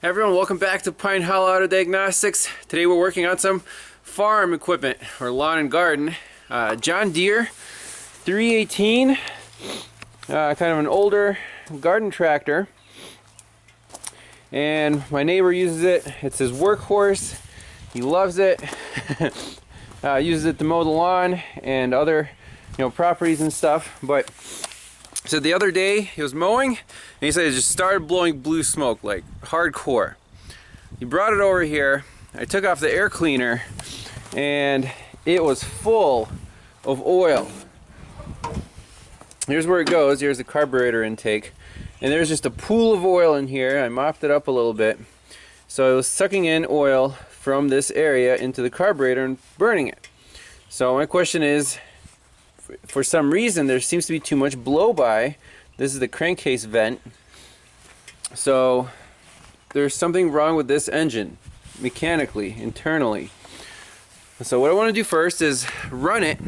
Hey everyone, welcome back to Pine Hollow Auto Diagnostics. Today we're working on some farm equipment or lawn and garden. John Deere 318, kind of an older garden tractor. And my neighbor uses it. It's his workhorse. He loves it. Uses it to mow the lawn and other, properties and stuff. But so the other day he was mowing and he said it just started blowing blue smoke, like hardcore. He brought it over here. I took off the air cleaner and it was full of oil. Here's where it goes. Here's the carburetor intake. And there's just a pool of oil in here. I mopped it up a little bit. So it was sucking in oil from this area into the carburetor and burning it. So my question is, for some reason there seems to be too much blow-by. This is the crankcase vent. So there's something wrong with this engine mechanically, internally. So what I want to do first is run it,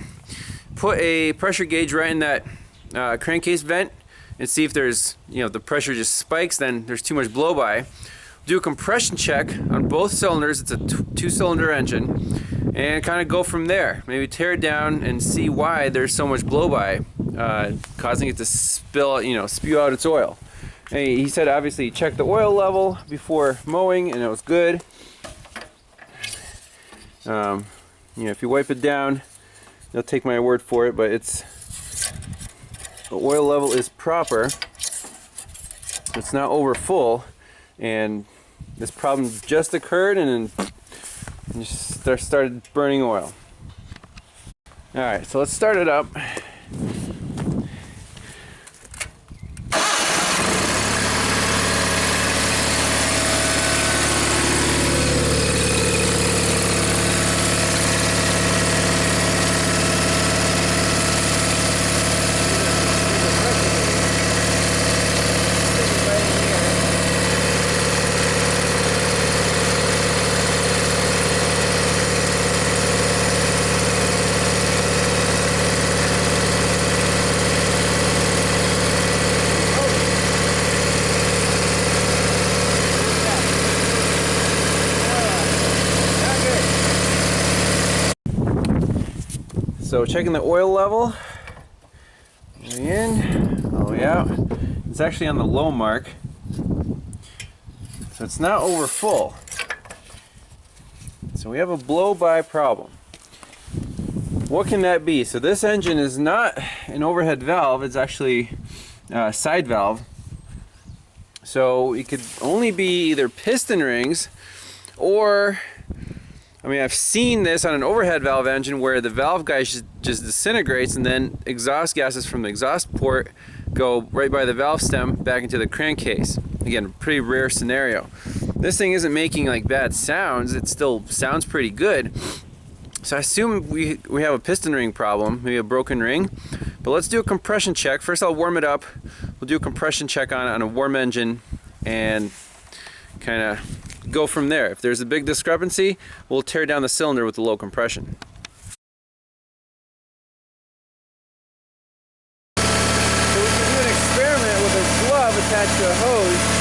put a pressure gauge right in that crankcase vent and see if there's, the pressure just spikes, then there's too much blow-by. Do a compression check on both cylinders. It's a two-cylinder engine, and kind of go from there. Maybe tear it down and see why there's so much blow-by, causing it to spew out its oil. And he said obviously check the oil level before mowing, and it was good. If you wipe it down, you'll take my word for it, but the oil level is proper. It's not over full, and this problem just occurred, and then it just started burning oil. Alright, so let's start it up. So checking the oil level, in, all the way out. It's actually on the low mark, so it's not over full. So we have a blow-by problem. What can that be? So this engine is not an overhead valve, it's actually a side valve. So it could only be either piston rings or, I've seen this on an overhead valve engine where the valve guide just disintegrates and then exhaust gases from the exhaust port go right by the valve stem back into the crankcase. Again, pretty rare scenario. This thing isn't making like bad sounds, it still sounds pretty good. So I assume we have a piston ring problem, maybe a broken ring. But let's do a compression check. First I'll warm it up. We'll do a compression check on a warm engine and kind of go from there. If there's a big discrepancy, we'll tear down the cylinder with the low compression. So we can do an experiment with a glove attached to a hose.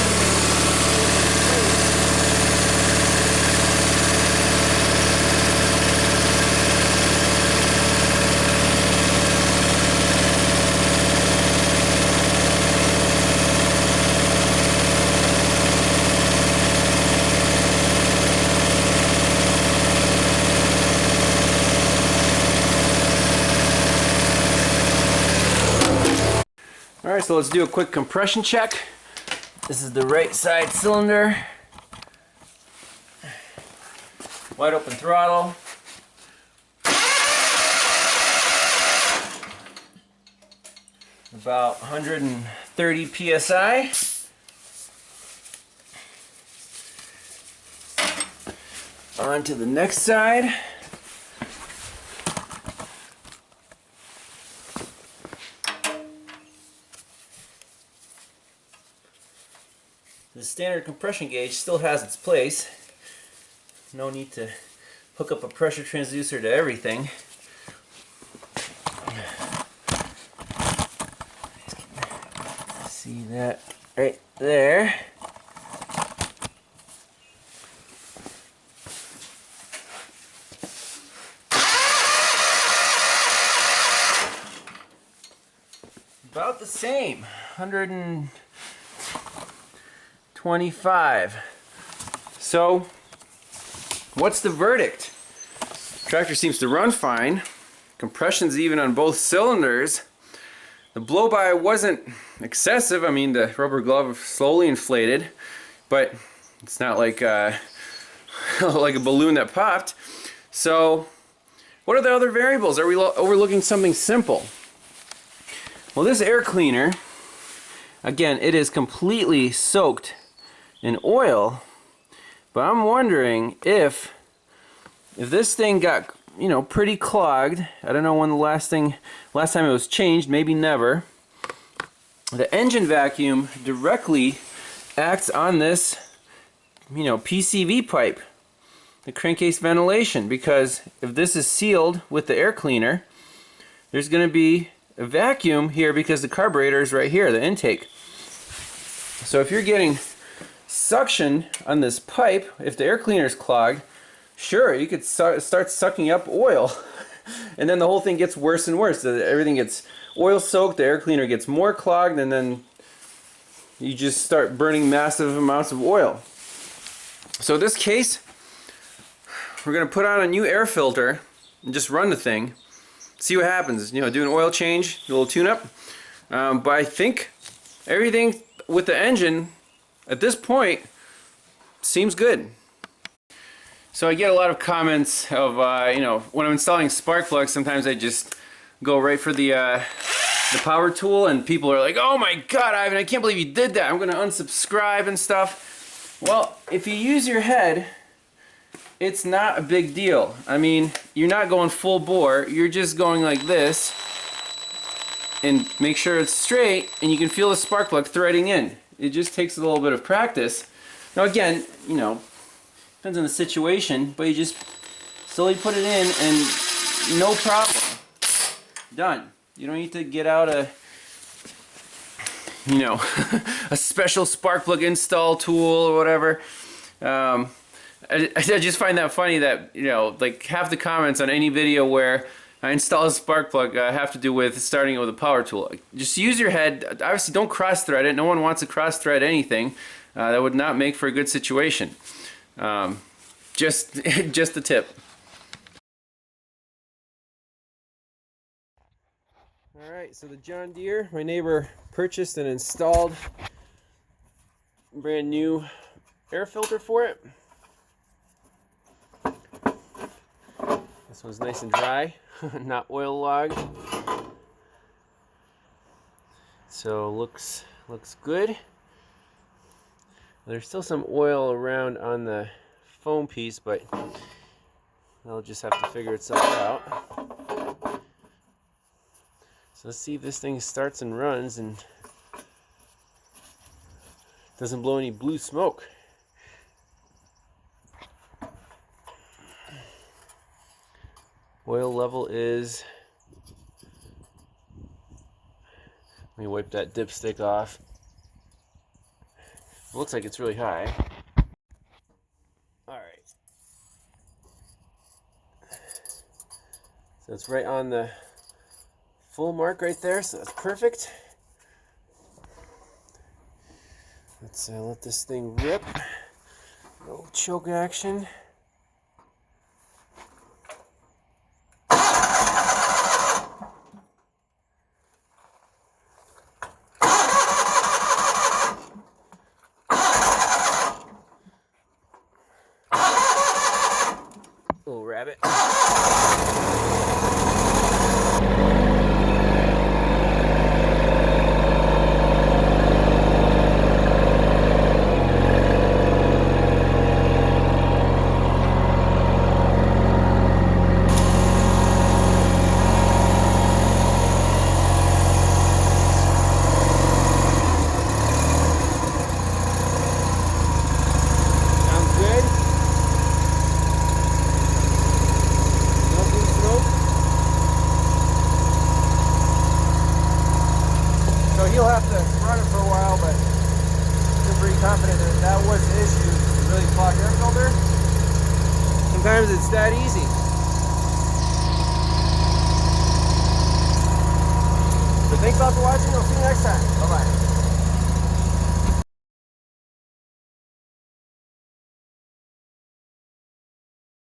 Alright, so let's do a quick compression check. This is the right side cylinder. Wide open throttle. About 130 psi. On to the next side. The standard compression gauge still has its place. No need to hook up a pressure transducer to everything. See that right there. the same, 125. So, what's the verdict? Tractor seems to run fine. Compression's even on both cylinders. The blow-by wasn't excessive. I mean, the rubber glove slowly inflated, but it's not like like a balloon that popped. So, what are the other variables? Are we overlooking something simple? Well, this air cleaner, again, it is completely soaked in oil, but I'm wondering if this thing got, you know, pretty clogged. I don't know when the last time it was changed, maybe never. The engine vacuum directly acts on this, you know, PCV pipe, the crankcase ventilation, because if this is sealed with the air cleaner, there's going to be a vacuum here because the carburetor is right here, the intake. So if you're getting suction on this pipe, if the air cleaner is clogged, sure, you could start sucking up oil, and then the whole thing gets worse and worse. Everything gets oil soaked, the air cleaner gets more clogged, and then you just start burning massive amounts of oil. So in this case, we're going to put on a new air filter and just run the thing, see what happens. You know, do an oil change, a little tune-up. But I think everything with the engine at this point seems good. So I get a lot of comments of, you know, when I'm installing spark plugs, sometimes I just go right for the power tool, and people are like, "Oh my God, Ivan, I can't believe you did that. I'm going to unsubscribe and stuff." Well, if you use your head, it's not a big deal. I mean, you're not going full bore. You're just going like this, and make sure it's straight, and you can feel the spark plug threading in. It just takes a little bit of practice. Now again, you know, depends on the situation, but you just slowly put it in and no problem. Done. You don't need to get out a, you know, a special spark plug install tool or whatever. I just find that funny that, you know, like half the comments on any video where I install a spark plug have to do with starting it with a power tool. Just use your head. Obviously, don't cross thread it. No one wants to cross thread anything. That would not make for a good situation. Just a tip. Alright, so the John Deere, my neighbor purchased and installed a brand new air filter for it. This one's nice and dry, not oil logged. So looks good. There's still some oil around on the foam piece, but they'll just have to figure itself out. So let's see if this thing starts and runs and doesn't blow any blue smoke. Oil level is, let me wipe that dipstick off. It looks like it's really high. Alright. So it's right on the full mark right there, so that's perfect. Let's let this thing rip. No choke action. Little rabbit. He'll have to run it for a while, but I'm pretty confident that that was the issue, the really clogged air filter. Sometimes it's that easy. But Thanks a lot for watching. I'll see you next time. Bye-bye.